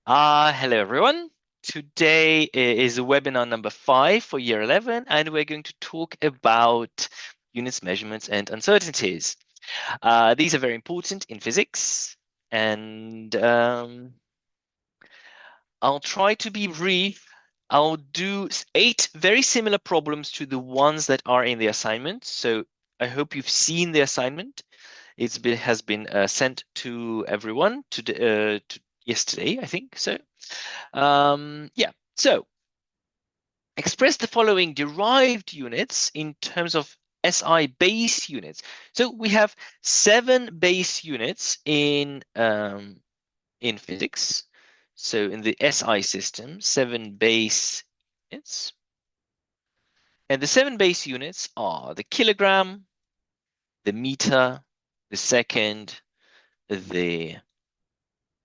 Hello everyone. Today is webinar number 5 for year 11, and we're going to talk about units, measurements, and uncertainties. These are very important in physics, and I'll try to be brief. I'll do 8 very similar problems to the ones that are in the assignment. So I hope you've seen the assignment. Has been sent to everyone to yesterday, I think. So yeah, so express the following derived units in terms of SI base units. So we have 7 base units in physics. So in the SI system, 7 base units. And the 7 base units are the kilogram, the meter, the second, the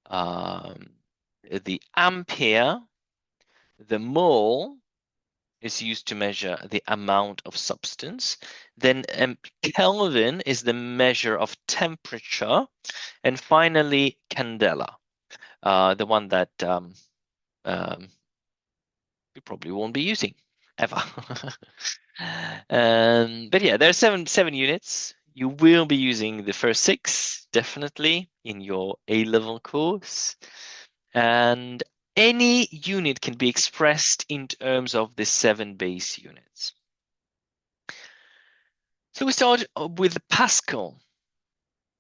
um, the ampere, the mole is used to measure the amount of substance. Then Kelvin is the measure of temperature. And finally, candela, the one that we probably won't be using ever. But yeah, there are seven units. You will be using the first 6 definitely in your A-level course. And any unit can be expressed in terms of the 7 base units. So we start with Pascal.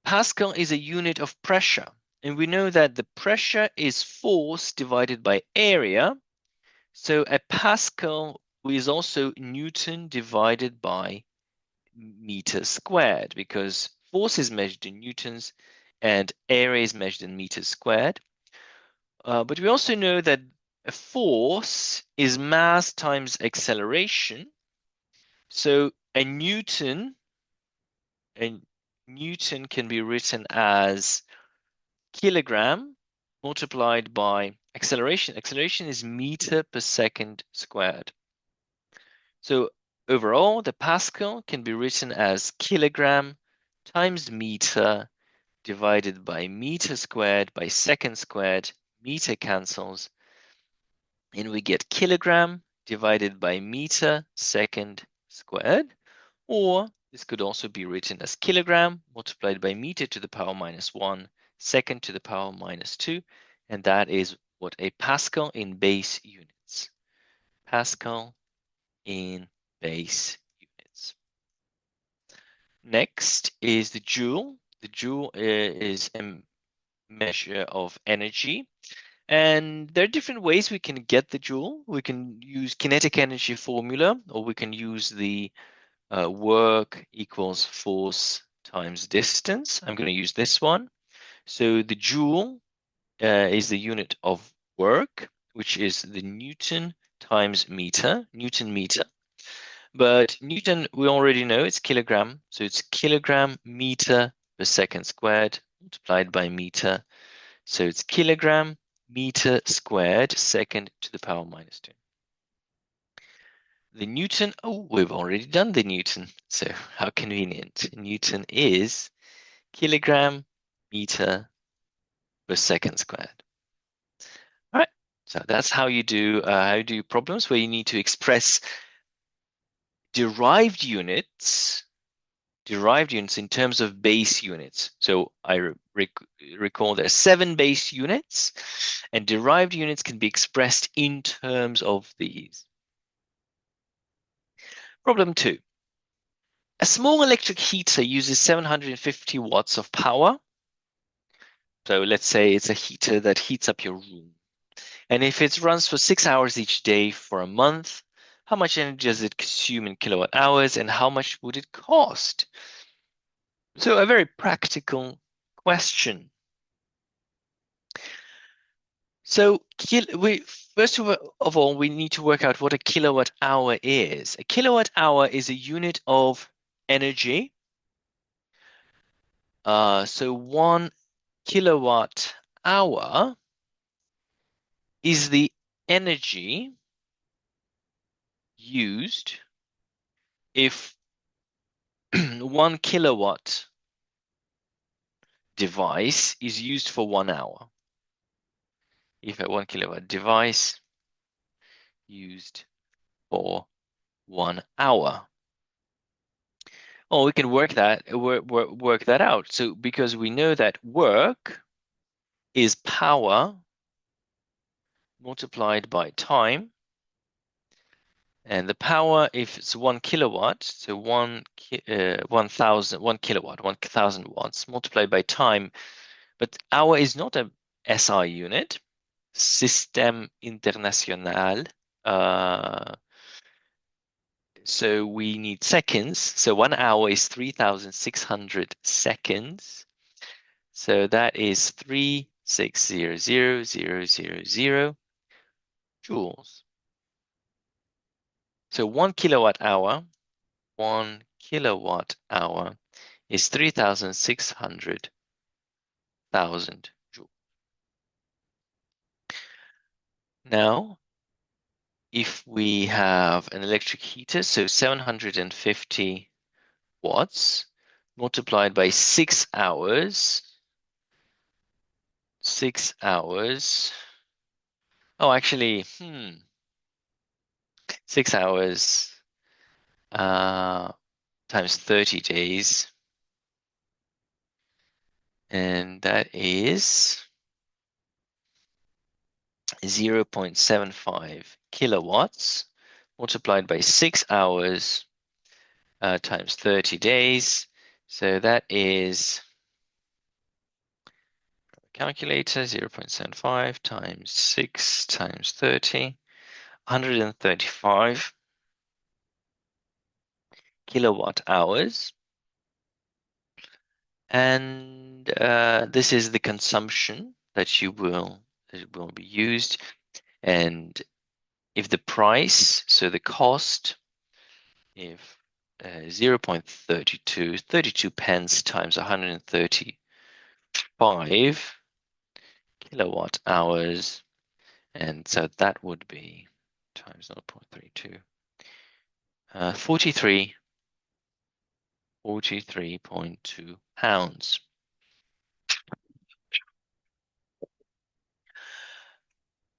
Pascal is a unit of pressure, and we know that the pressure is force divided by area. So a Pascal is also Newton divided by meter squared, because force is measured in newtons and area is measured in meters squared. But we also know that a force is mass times acceleration. So a Newton can be written as kilogram multiplied by acceleration. Acceleration is meter per second squared. So overall, the Pascal can be written as kilogram times meter divided by meter squared by second squared. Meter cancels, and we get kilogram divided by meter second squared. Or this could also be written as kilogram multiplied by meter to the power -1, second to the power -2, and that is what a Pascal in base units. Pascal in base units. Next is the joule. The joule is a measure of energy. And there are different ways we can get the joule. We can use kinetic energy formula, or we can use the work equals force times distance. I'm going to use this one. So the joule is the unit of work, which is the Newton times meter, Newton meter. But Newton, we already know it's kilogram. So it's kilogram meter per second squared multiplied by meter. So it's kilogram meter squared second to the power -2. The Newton, oh, we've already done the Newton. So how convenient. Newton is kilogram meter per second squared. All right. So that's how you do problems where you need to express derived units in terms of base units. So I recall there are 7 base units, and derived units can be expressed in terms of these. Problem 2. A small electric heater uses 750 watts of power. So let's say it's a heater that heats up your room. And if it runs for 6 hours each day for a month, how much energy does it consume in kilowatt hours, and how much would it cost? So a very practical question. So first of all, we need to work out what a kilowatt hour is. A kilowatt hour is a unit of energy. So 1 kilowatt hour is the energy used if 1 kilowatt device is used for 1 hour. if a 1 kilowatt device used for 1 hour. Oh, we can work that out. So because we know that work is power multiplied by time, and the power, if it's 1 kilowatt, so 1 kilowatt, 1,000 watts multiplied by time. But hour is not a SI unit, Système International. So we need seconds. So 1 hour is 3,600 seconds. So that is 3,600,000 joules. So 1 kilowatt hour, 1 kilowatt hour is 3,600,000 joules. Now, if we have an electric heater, so 750 watts multiplied by 6 hours, 6 hours. Oh, actually, 6 hours times 30 days. And that is 0.75 kilowatts multiplied by 6 hours times 30 days. So that is, calculator, 0.75 times 6 times 30, 135 kilowatt hours. And this is the consumption that will be used. And if the price, so the cost, if 32 pence times 135 kilowatt hours, and so that would be times 0.32, 43.2 pounds.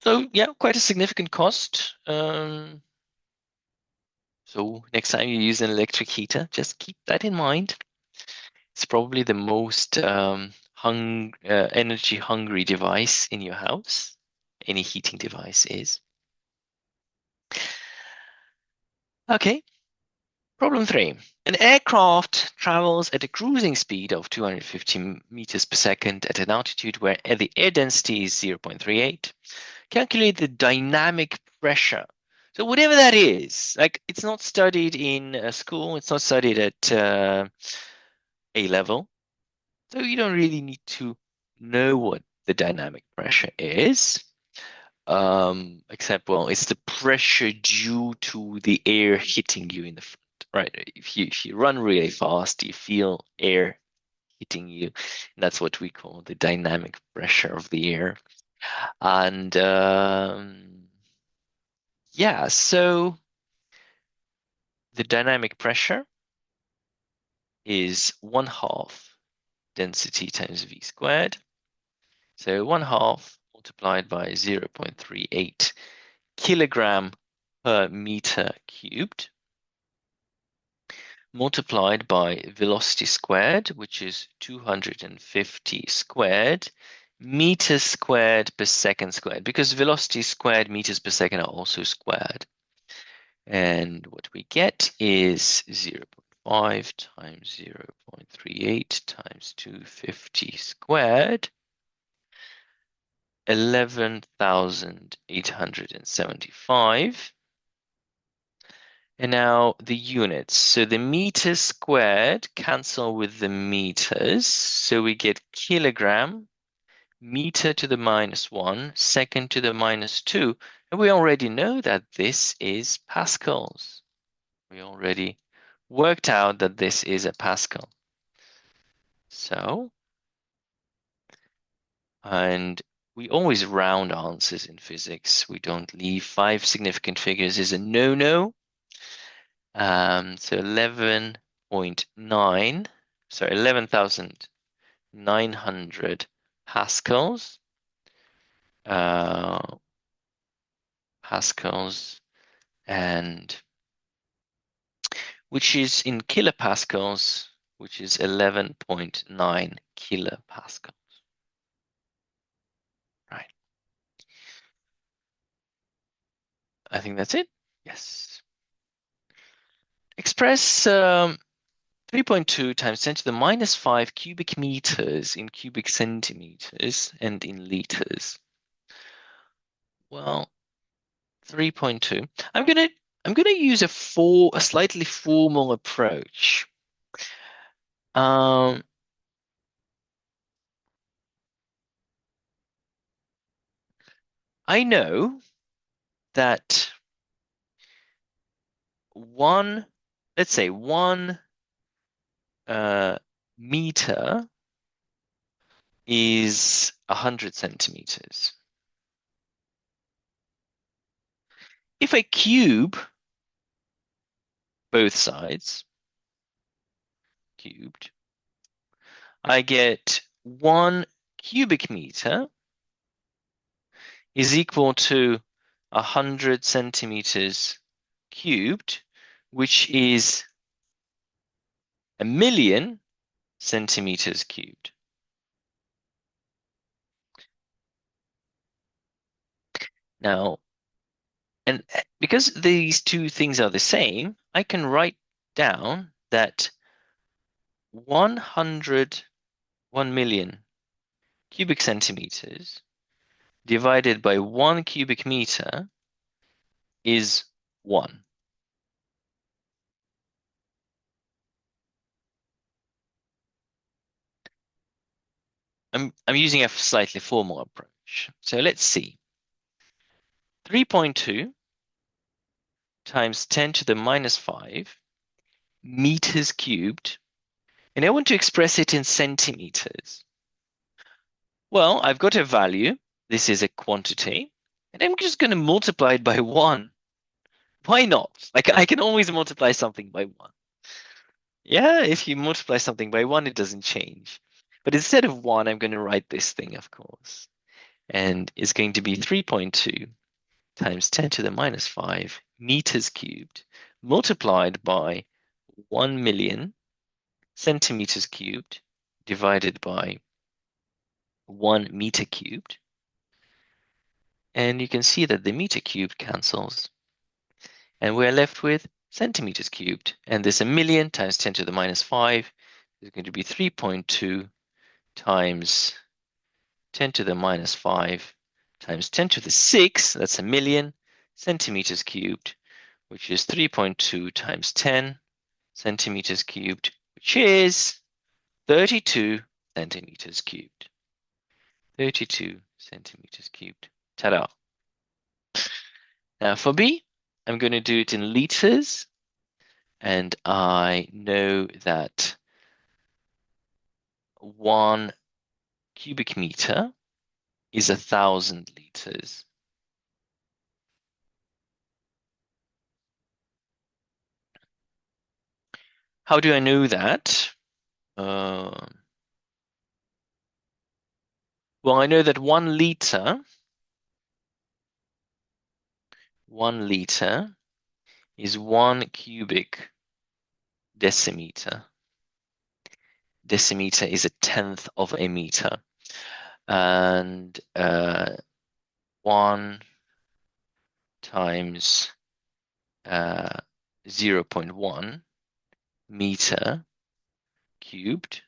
So yeah, quite a significant cost. So next time you use an electric heater, just keep that in mind. It's probably the most energy hungry device in your house. Any heating device is. Okay, problem 3. An aircraft travels at a cruising speed of 250 meters per second at an altitude where the air density is 0.38. Calculate the dynamic pressure. So whatever that is, like it's not studied in school, it's not studied at A level. So you don't really need to know what the dynamic pressure is. Except, well, it's the pressure due to the air hitting you in the front, right? If you run really fast, you feel air hitting you. And that's what we call the dynamic pressure of the air. And yeah, so the dynamic pressure is 1/2 density times V squared. So 1/2 multiplied by 0.38 kilogram per meter cubed multiplied by velocity squared, which is 250 squared, meters squared per second squared, because velocity squared meters per second are also squared. And what we get is 0.5 times 0.38 times 250 squared, 11,875. And now the units. So the meters squared cancel with the meters. So we get kilogram, meter to the -1, second to the -2. And we already know that this is pascals. We already worked out that this is a pascal. So, and we always round answers in physics. We don't leave 5 significant figures is a no-no. So 11.9, sorry, 11,900 pascals. pascals, and which is in kilopascals, which is 11.9 kilopascal. Right. I think that's it. Yes. Express 3.2 times 10 to the minus 5 cubic meters in cubic centimeters and in liters. Well, 3.2. I'm gonna use a slightly formal approach. Um, I know that one, let's say 1 meter is 100 centimeters. If I cube both sides, cubed, I get 1 cubic meter is equal to 100 centimeters cubed, which is 1,000,000 centimeters cubed. Now, and because these two things are the same, I can write down that 1,000,000 cubic centimeters divided by 1 cubic meter is 1. I'm using a slightly formal approach. So let's see. 3.2 times 10 to the minus 5 meters cubed, and I want to express it in centimeters. Well, I've got a value. This is a quantity, and I'm just going to multiply it by 1. Why not? Like, I can always multiply something by 1. Yeah, if you multiply something by 1, it doesn't change. But instead of 1, I'm going to write this thing, of course. And it's going to be 3.2 times 10 to the minus 5 meters cubed multiplied by 1,000,000 centimeters cubed divided by 1 meter cubed. And you can see that the meter cubed cancels. And we're left with centimeters cubed. And this 1,000,000 times 10 to the minus 5 is going to be 3.2 times 10 to the minus 5 times 10 to the 6, that's 1,000,000 centimeters cubed, which is 3.2 times 10 centimeters cubed, which is 32 centimeters cubed. 32 centimeters cubed. Ta-da. Now for B, I'm going to do it in liters, and I know that 1 cubic meter is 1,000 liters. How do I know that? Well, I know that 1 liter is 1 cubic decimeter. Decimeter is 1/10 of a meter. And 1 times 0.1 meter cubed,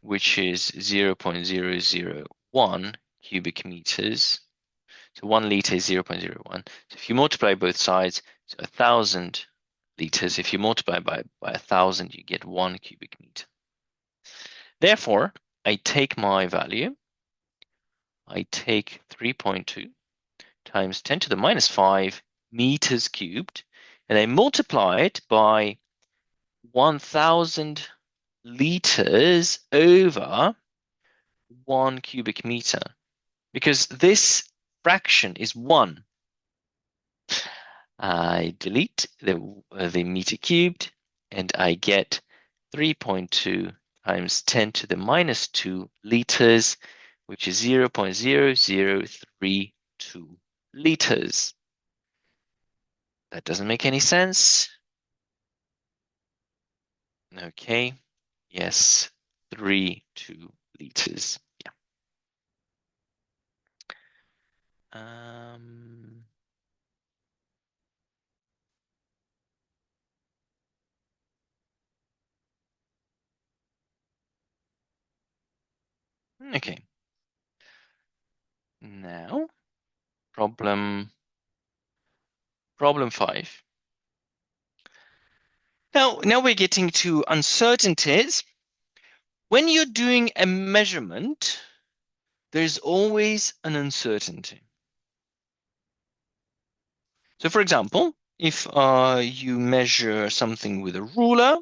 which is 0.001 cubic meters. So 1 liter is 0.01. So if you multiply both sides, so 1,000 liters. If you multiply by 1,000, you get 1 cubic meter. Therefore, I take my value. I take 3.2 times 10 to the minus 5 meters cubed, and I multiply it by 1,000 liters over 1 cubic meter, because this fraction is 1. I delete the meter cubed, and I get 3.2 times 10 to the minus 2 liters, which is 0.003 0.32 liters. That doesn't make any sense. Okay. Yes, 3.2 liters. Yeah. Okay. Now, problem 5. Now we're getting to uncertainties. When you're doing a measurement, there's always an uncertainty. So for example, if you measure something with a ruler,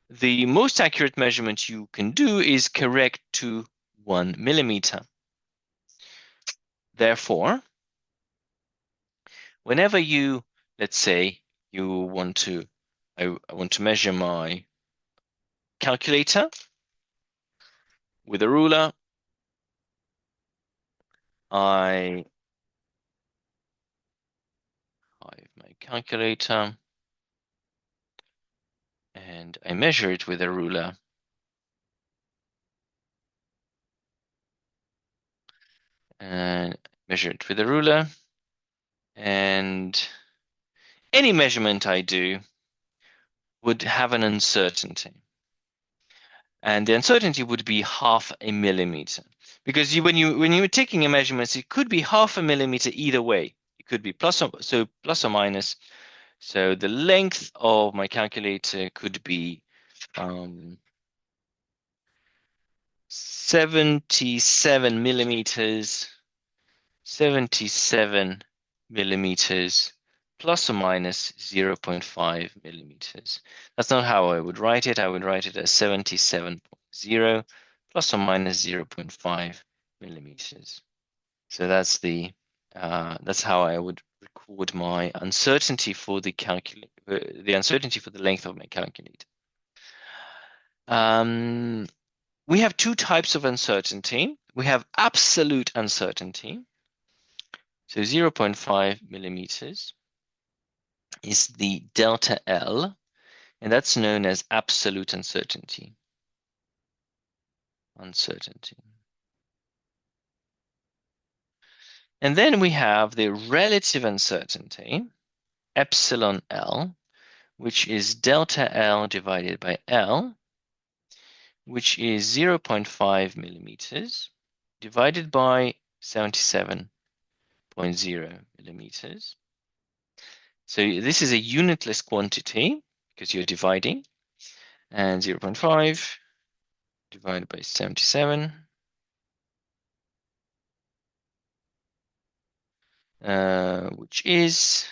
the most accurate measurement you can do is correct to 1 millimeter. Therefore, whenever you, let's say, you want to, I want to measure my calculator with a ruler, I have my calculator and I measure it with a ruler. And measure it with a ruler. And any measurement I do would have an uncertainty. And the uncertainty would be 0.5 millimeter. Because when you're taking a measurement, it could be 0.5 millimeter either way. It could be plus or minus. So the length of my calculator could be 77 millimeters, 77 millimeters, plus or minus 0.5 millimeters. That's not how I would write it. I would write it as 77.0 plus or minus 0.5 millimeters. So that's how I would record my uncertainty for the uncertainty for the length of my calculator. We have two types of uncertainty. We have absolute uncertainty. So 0.5 millimeters is the delta L, and that's known as absolute uncertainty. And then we have the relative uncertainty, epsilon L, which is delta L divided by L, which is 0.5 millimeters divided by 77.0 millimeters. So this is a unitless quantity because you're dividing, and 0.5 divided by 77, which is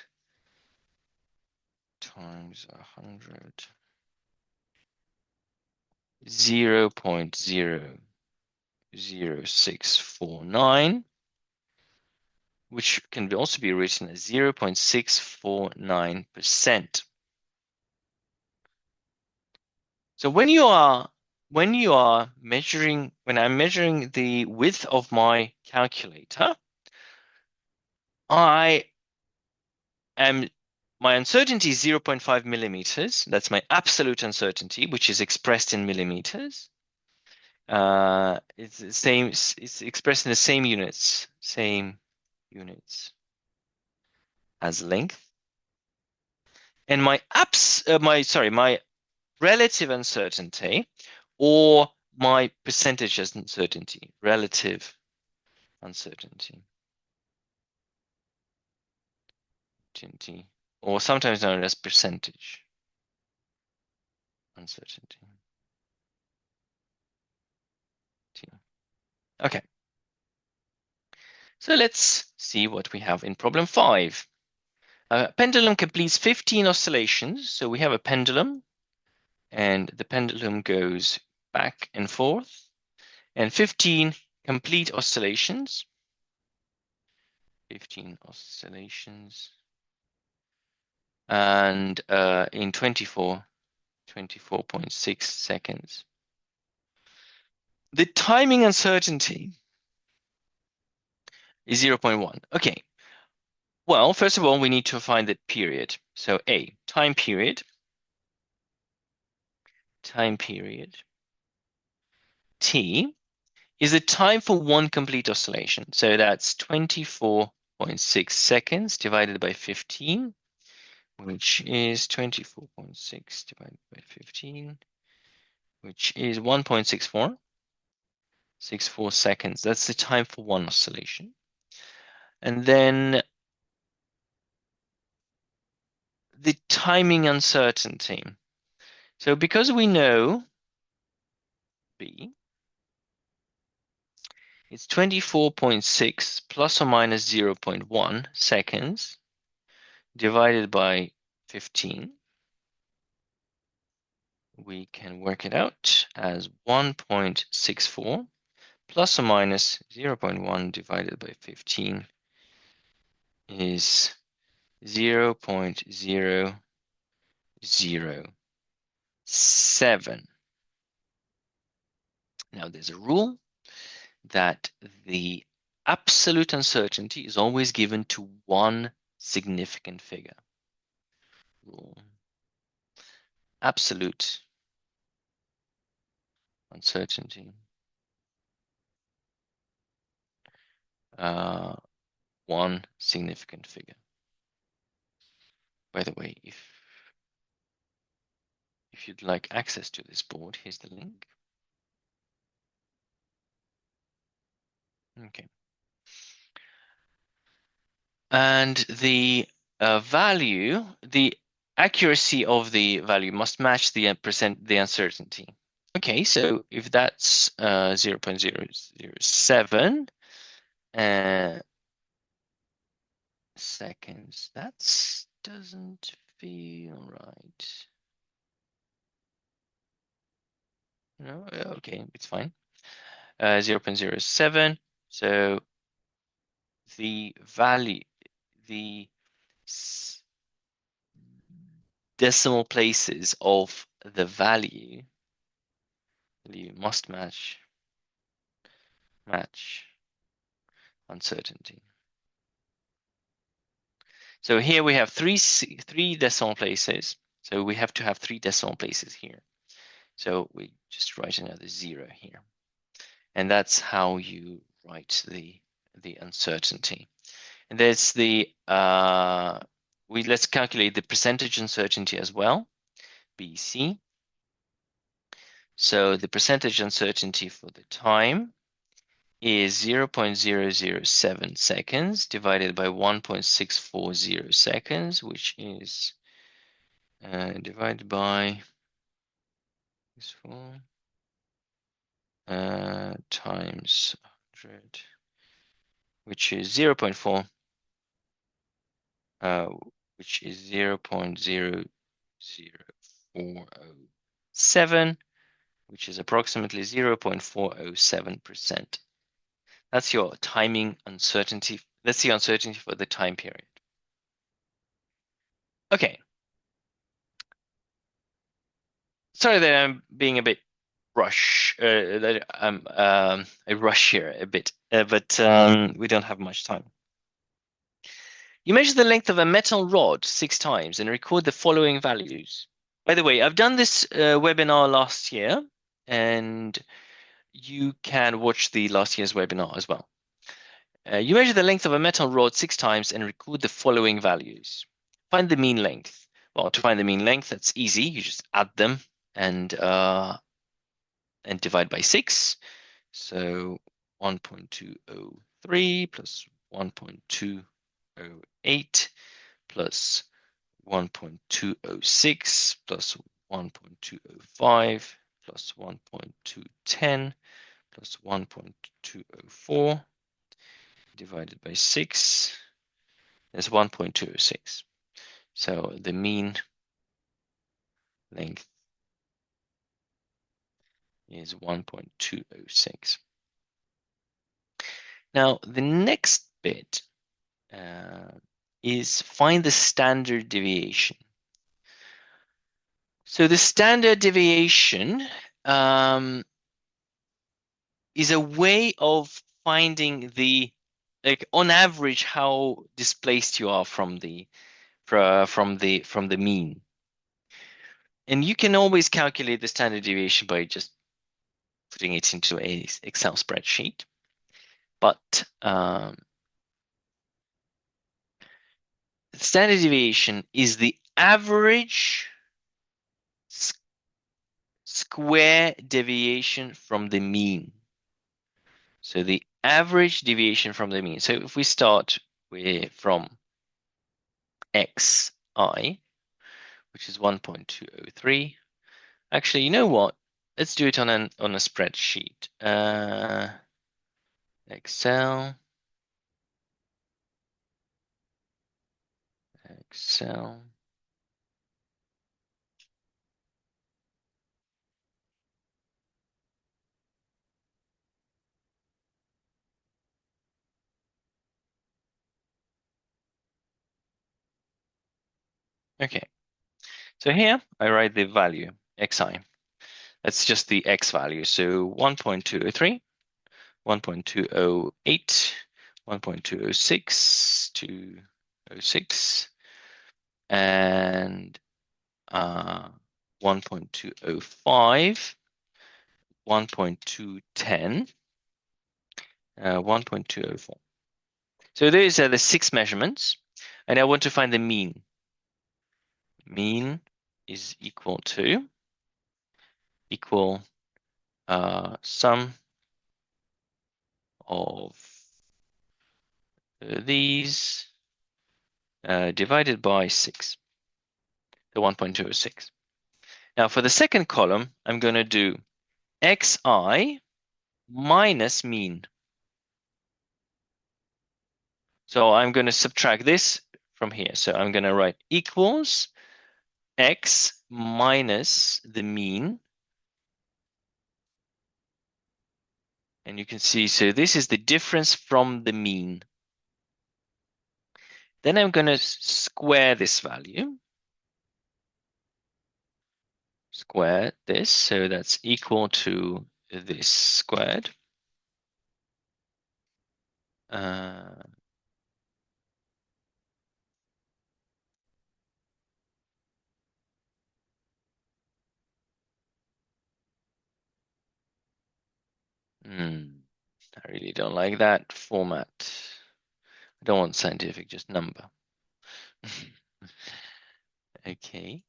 times 100, 0.00649, which can also be written as 0.649%. So when I'm measuring the width of my calculator, my uncertainty is 0.5 millimeters. That's my absolute uncertainty, which is expressed in millimeters. It's the same. It's expressed in the same units as length. And my relative uncertainty, or my percentage uncertainty, relative uncertainty, or sometimes known as percentage uncertainty. Okay. So let's see what we have in problem 5. A pendulum completes 15 oscillations. So we have a pendulum, and the pendulum goes back and forth, and 15 complete oscillations. 15 oscillations. And in 24.6 seconds. The timing uncertainty is 0.1. Okay. Well, first of all, we need to find the period. So A, time period. T is the time for one complete oscillation. So that's 24.6 seconds divided by 15, which is 24.6 divided by 15, which is 1.64. 64 seconds. That's the time for one oscillation. And then the timing uncertainty. So because we know B, it's 24.6 plus or minus 0.1 seconds divided by 15. We can work it out as 1.64 plus or minus 0.1 divided by 15 is 0.007. Now there's a rule that the absolute uncertainty is always given to one significant figure. Rule. Absolute uncertainty. One significant figure. By the way, if you'd like access to this board, here's the link. Okay. And the value, the accuracy of the value must match the the uncertainty. Okay, so if that's 0.007 seconds, that doesn't feel right. No, okay, it's fine. 0.07. So the value, the decimal places of the value must match uncertainty. So here we have three decimal places. So we have to have three decimal places here. So we just write another 0 here. And that's how you write the uncertainty. And there's the let's calculate the percentage uncertainty as well, BC. So the percentage uncertainty for the time is 0.007 seconds divided by 1.640 seconds, which is divided by times 100, which is 0.4, which is 0.00407, which is approximately 0.407%. That's your timing uncertainty. That's the uncertainty for the time period. Okay. Sorry that I'm being a bit that I rush here a bit, but we don't have much time. You measure the length of a metal rod 6 times and record the following values. By the way, I've done this webinar last year, and you can watch the last year's webinar as well. You measure the length of a metal rod 6 times and record the following values. Find the mean length. Well, to find the mean length, that's easy. You just add them and divide by 6. So 1.203 plus 1.208 plus 1.206 plus 1.205 plus 1.210 plus 1.204 divided by 6 is 1.206. So the mean length is 1.206. Now, the next bit is find the standard deviation. So the standard deviation is a way of finding the like on average how displaced you are from the mean. And you can always calculate the standard deviation by just putting it into a Excel spreadsheet. But standard deviation is the average square deviation from the mean. So the average deviation from the mean. So if we start from xi, which is 1.203. Actually, you know what? Let's do it on a spreadsheet. Excel. Excel. Okay. So here I write the value xi. That's just the x value. So 1.203, 1.208, 1.206, 206, and 1.205, 1.210, 1.204. So those are the 6 measurements, and I want to find the mean. Mean is equal sum of these divided by 6, the 1.206. Now for the second column, I'm going to do xi minus mean. So I'm going to subtract this from here. So I'm going to write equals x minus the mean. And you can see, so this is the difference from the mean. Then I'm going to square this value. Square this, so that's equal to this squared. Uh, I really don't like that format. I don't want scientific, just number. Okay.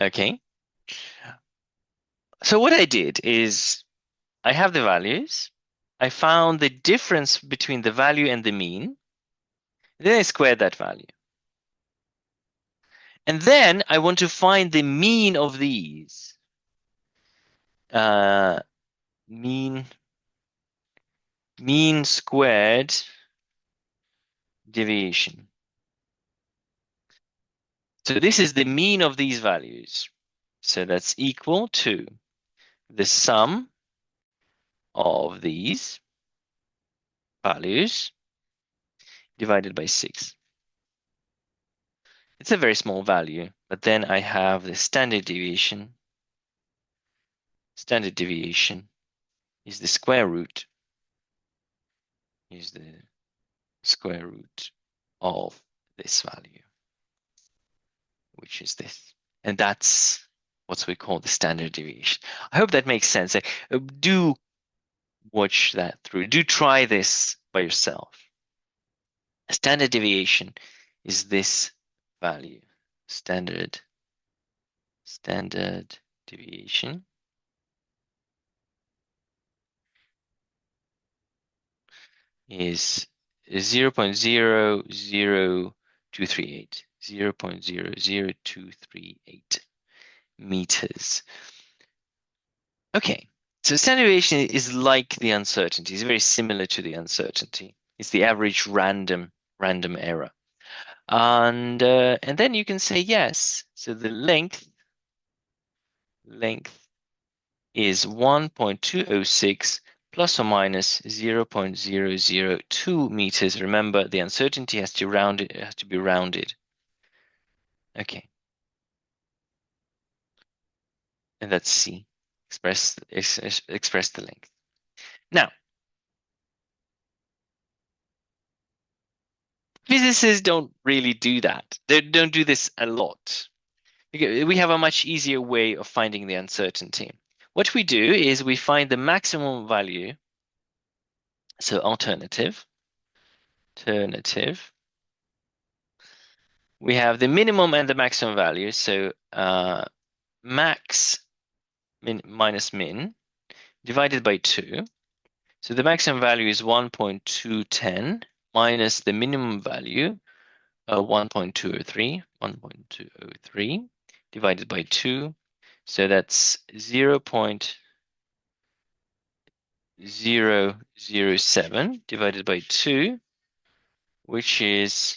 Okay. So what I did is I have the values. I found the difference between the value and the mean. Then I squared that value. And then I want to find the mean of these. Mean squared deviation. So this is the mean of these values. So that's equal to the sum of these values divided by 6. It's a very small value, but then I have the standard deviation. Standard deviation is the square root of this value, which is this. And that's what we call the standard deviation. I hope that makes sense. Do watch that through. Do try this by yourself. Standard deviation is this value. Standard deviation is 0.00238. 0.00238 meters. Okay, so standard deviation is like the uncertainty. It's very similar to the uncertainty. It's the average random error. And then you can say yes. So the length is 1.206 plus or minus 0.002 meters. Remember, the uncertainty has to be rounded. Okay. And that's C. Express the length. Now, Physicists don't really do that. They don't do this a lot. We have a much easier way of finding the uncertainty. What we do is we find the maximum value. So alternative. We have the minimum and the maximum value. So max minus min divided by 2. So the maximum value is 1.210 minus the minimum value, 1.203 divided by 2. So that's 0.007 divided by 2, which is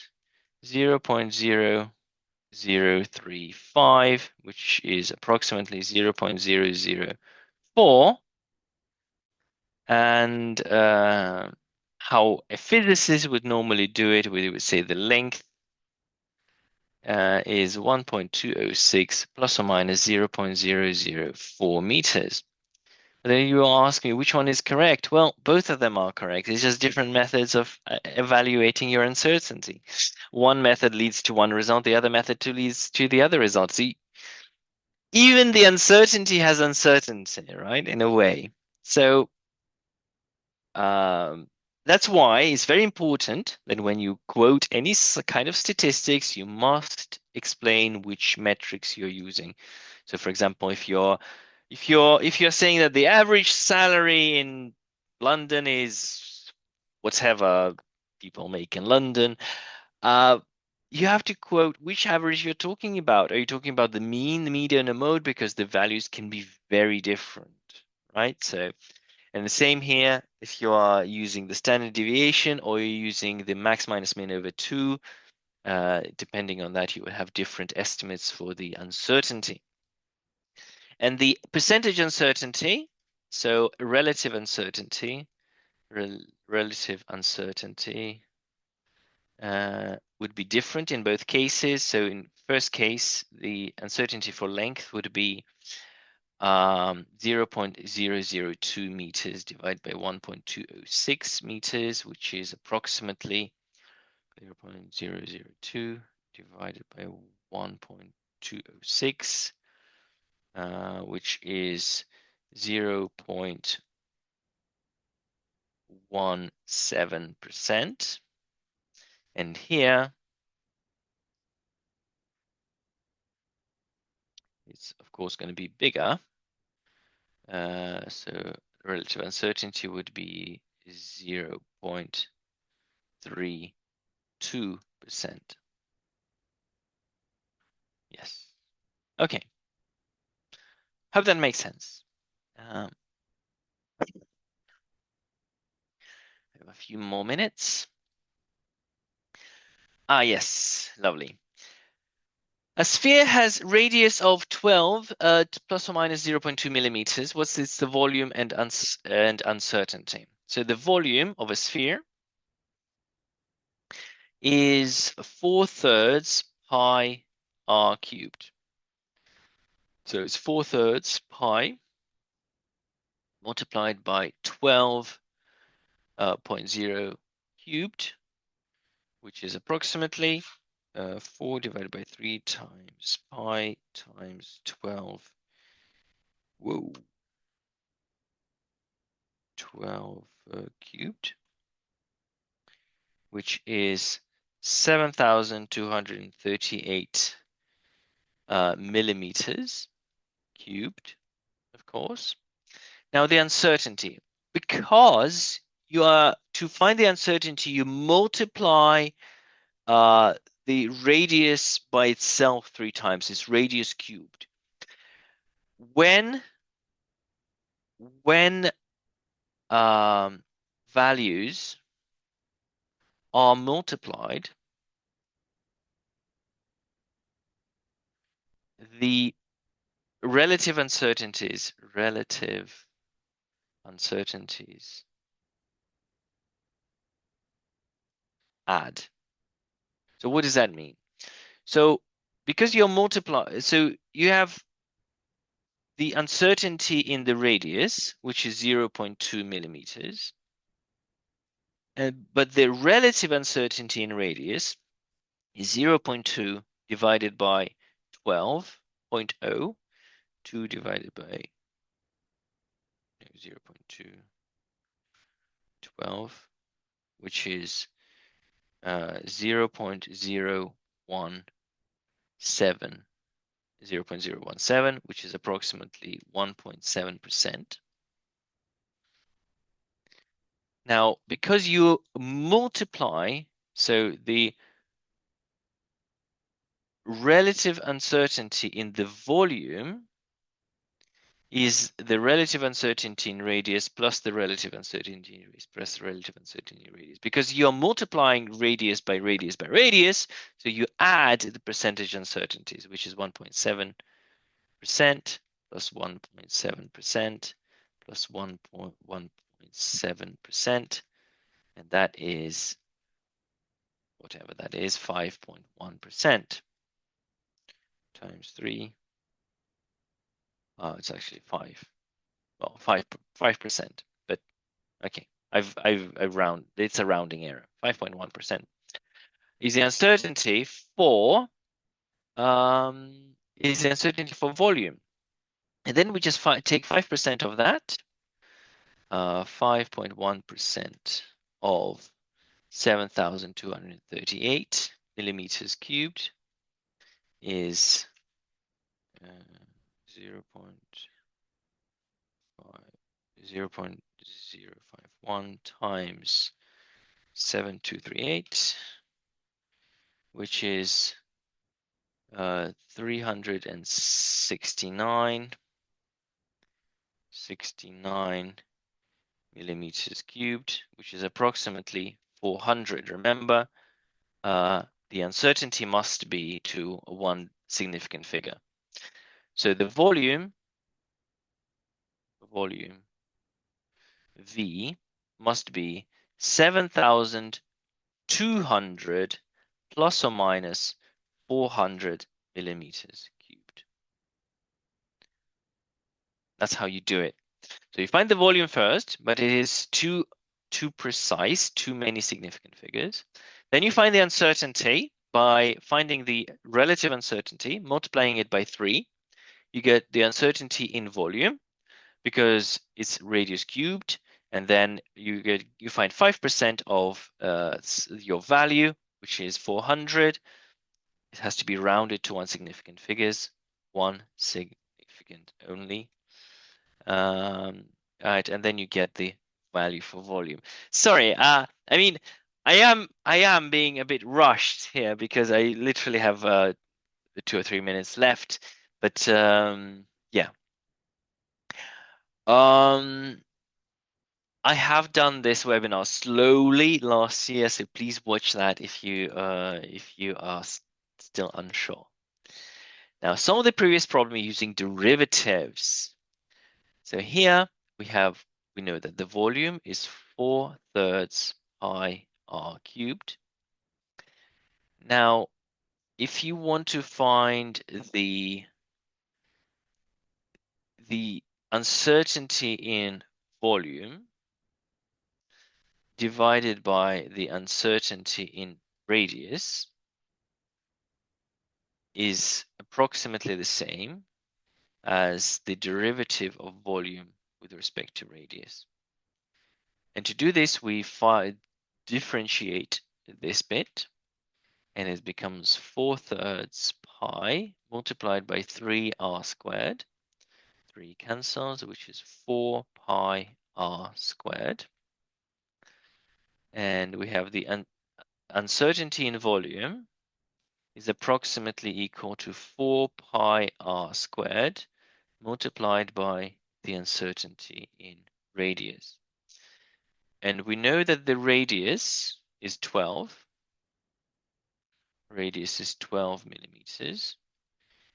0.0035, which is approximately 0.004. And how a physicist would normally do it, we would say the length is 1.206 plus or minus 0.004 meters. But then you ask me which one is correct. Well, both of them are correct. It's just different methods of evaluating your uncertainty. One method leads to one result, the other method leads to the other result. See, even the uncertainty has uncertainty, right? In a way. So that's why it's very important that when you quote any kind of statistics, you must explain which metrics you're using. So, for example, if you're saying that the average salary in London is whatever people make in London, uh, you have to quote which average you're talking about. Are you talking about the mean, the median, and the mode? Because the values can be very different, right? So. And the same here, if you are using the standard deviation or you're using the max minus min over 2, depending on that, you will have different estimates for the uncertainty. And the percentage uncertainty, so relative uncertainty, would be different in both cases. So in first case, the uncertainty for length would be 0.002 meters divided by 1.206 meters, which is approximately 0.002 divided by 1.206, which is 0.17%. And here it's, of course, going to be bigger. So relative uncertainty would be 0.32%. Yes. Okay. Hope that makes sense. I have a few more minutes. Yes, lovely. A sphere has radius of 12 plus or minus 0.2 millimeters. What's the volume and uncertainty? So the volume of a sphere is 4/3 pi r cubed. So it's 4/3 pi multiplied by 12.0 cubed, which is approximately 4 divided by 3 times pi times 12. Whoa. 12 cubed, which is 7,238 millimeters cubed, of course. Now the uncertainty, because you are to find the uncertainty, you multiply the radius by itself 3 times. It's radius cubed. When values are multiplied, the relative uncertainties add. So what does that mean? So because you're so you have the uncertainty in the radius, which is 0.2 millimeters. But the relative uncertainty in radius is 0.2 divided by 12.0, 2 divided by 0.2, 12, which is 0.017, 0.017, which is approximately 1.7%. Now, because you multiply, so the relative uncertainty in the volume is the relative uncertainty in radius plus the relative uncertainty in radius plus the relative uncertainty in radius. Because you're multiplying radius by radius by radius, so you add the percentage uncertainties, which is 1.7% plus 1.7% plus 1.7%, and that is whatever that is, 5.1% times 3. It's actually 5. Well, 5%, but okay. I've round. It's a rounding error. 5.1% is the uncertainty for volume, and then we just take 5% of that. 5.1% of 7,238 millimeters cubed is 0.051 times 7,238, which is 369 millimeters cubed, which is approximately 400. Remember, the uncertainty must be to one significant figure. So the volume V must be 7,200 plus or minus 400 millimeters cubed. That's how you do it. So you find the volume first, but it is too precise, too many significant figures. Then you find the uncertainty by finding the relative uncertainty, multiplying it by 3. You get the uncertainty in volume because it's radius cubed, and then you find 5% of your value, which is 400. It has to be rounded to one significant figures, one significant only. Right, and then you get the value for volume. Sorry, I mean, I am being a bit rushed here because I literally have 2 or 3 minutes left. But yeah. I have done this webinar slowly last year, so please watch that if you are still unsure. Now, some of the previous problem using derivatives. So here we know that the volume is 4/3 pi r cubed. Now, if you want to find the uncertainty in volume divided by the uncertainty in radius is approximately the same as the derivative of volume with respect to radius. And to do this, we differentiate this bit, and it becomes 4/3 pi multiplied by 3r squared. 3 cancels, which is 4 pi r squared. And we have the uncertainty in volume is approximately equal to 4 pi r squared multiplied by the uncertainty in radius. And we know that the radius is 12. Radius is 12 millimeters.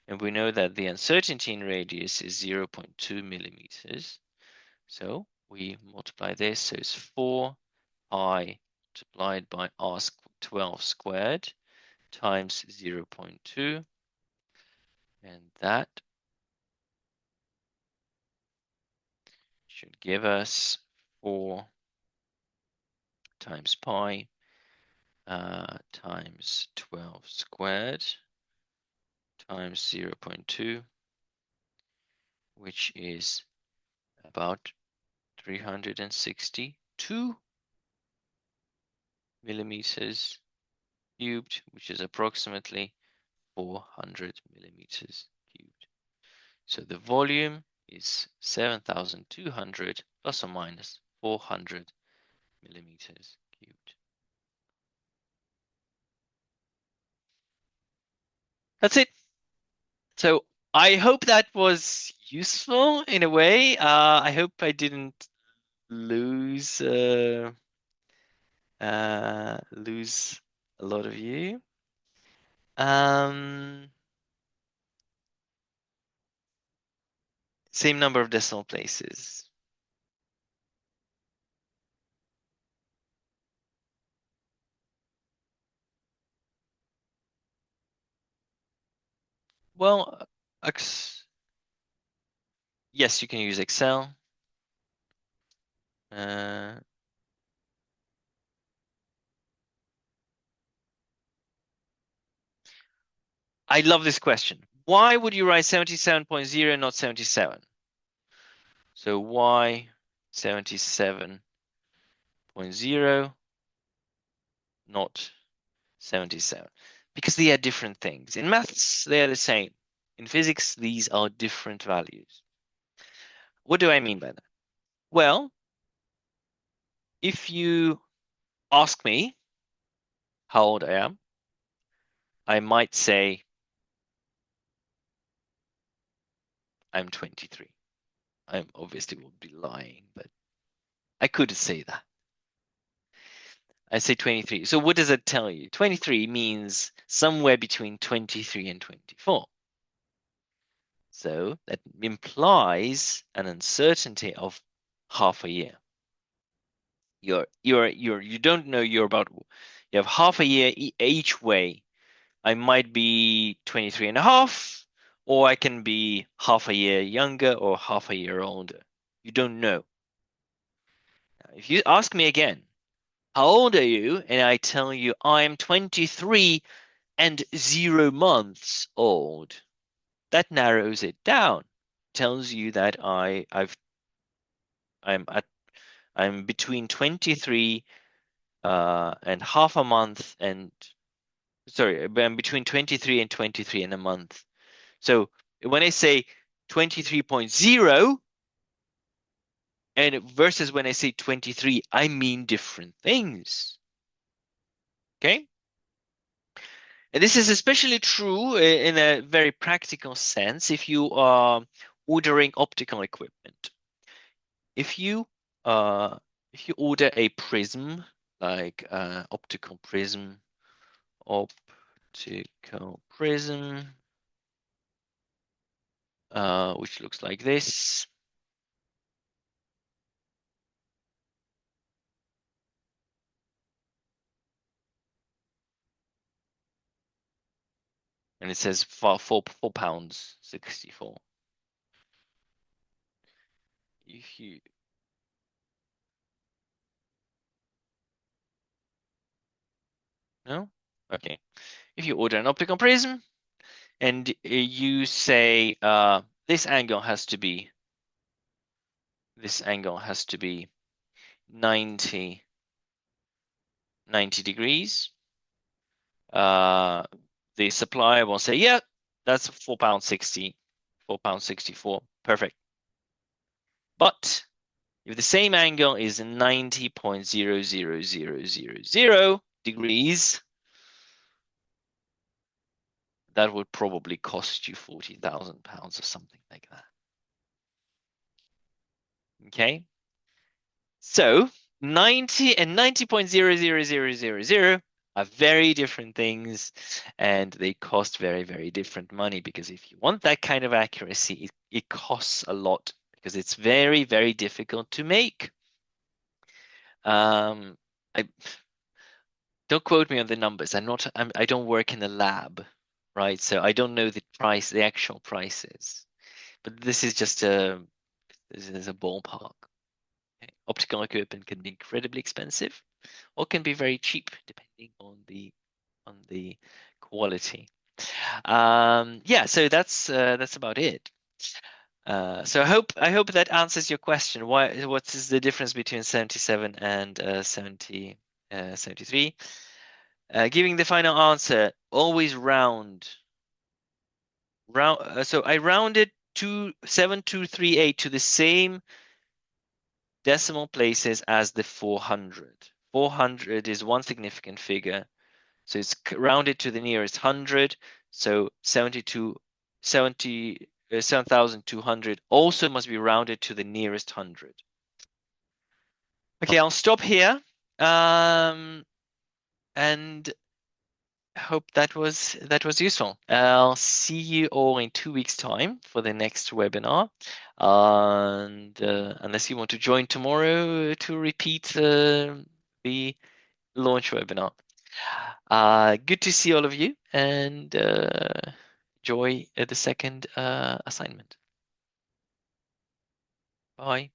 And we know that the uncertainty in radius is 0.2 millimeters. So we multiply this, so it's 4 pi multiplied by r12 squared times 0.2, and that should give us 4 times pi times 12 squared times 0.2, which is about 362 millimeters cubed, which is approximately 400 millimeters cubed. So the volume is 7,200 plus or minus 400 millimeters cubed. That's it. So I hope that was useful in a way. I hope I didn't lose lose a lot of you. Same number of decimal places. Well, yes, you can use Excel. I love this question. Why would you write 77.0 not 77? So why 77.0 not 77? Because they are different things. In maths, they are the same. In physics, these are different values. What do I mean by that? Well, if you ask me how old I am, I might say I'm 23. I obviously would be lying, but I could say that. I say 23. So what does that tell you? 23 means somewhere between 23 and 24. So that implies an uncertainty of half a year. You don't know you have half a year each way. I might be 23 and a half, or I can be half a year younger or half a year older. You don't know. Now, if you ask me again, how old are you? And I tell you I'm 23 and 0 months old. That narrows it down. Tells you that I'm at I'm between 23 and half a month and sorry, I'm between 23 and 23 and a month. So when I say 23.0 and versus when I say 23, I mean different things. Okay? And this is especially true in a very practical sense if you are ordering optical equipment. If you order a prism, like optical prism, which looks like this. And it says £4 64. If you no, okay. If you order an optical prism and you say this angle has to be 90 degrees, the supplier will say, yeah, that's £4.60, £4.64, perfect. But if the same angle is 90.00000 degrees, that would probably cost you £40,000 or something like that. Okay, so 90 and 90.00000 are very different things, and they cost very, very different money, because if you want that kind of accuracy, it costs a lot, because it's very, very difficult to make. I don't quote me on the numbers. I don't work in a lab, right? So I don't know the actual prices, but this is a ballpark optical equipment can be incredibly expensive or can be very cheap depending on the quality. Yeah, so that's about it. So I hope that answers your question. What is the difference between 77 and 73? Giving the final answer, always round. So I rounded 7238 to the same decimal places as the 400. 400 is one significant figure. So it's rounded to the nearest 100. So 7,200 also must be rounded to the nearest 100. Okay, I'll stop here. And hope that was useful. I'll see you all in 2 weeks' time for the next webinar. And unless you want to join tomorrow to repeat the launch webinar. Good to see all of you, and enjoy the second assignment. Bye.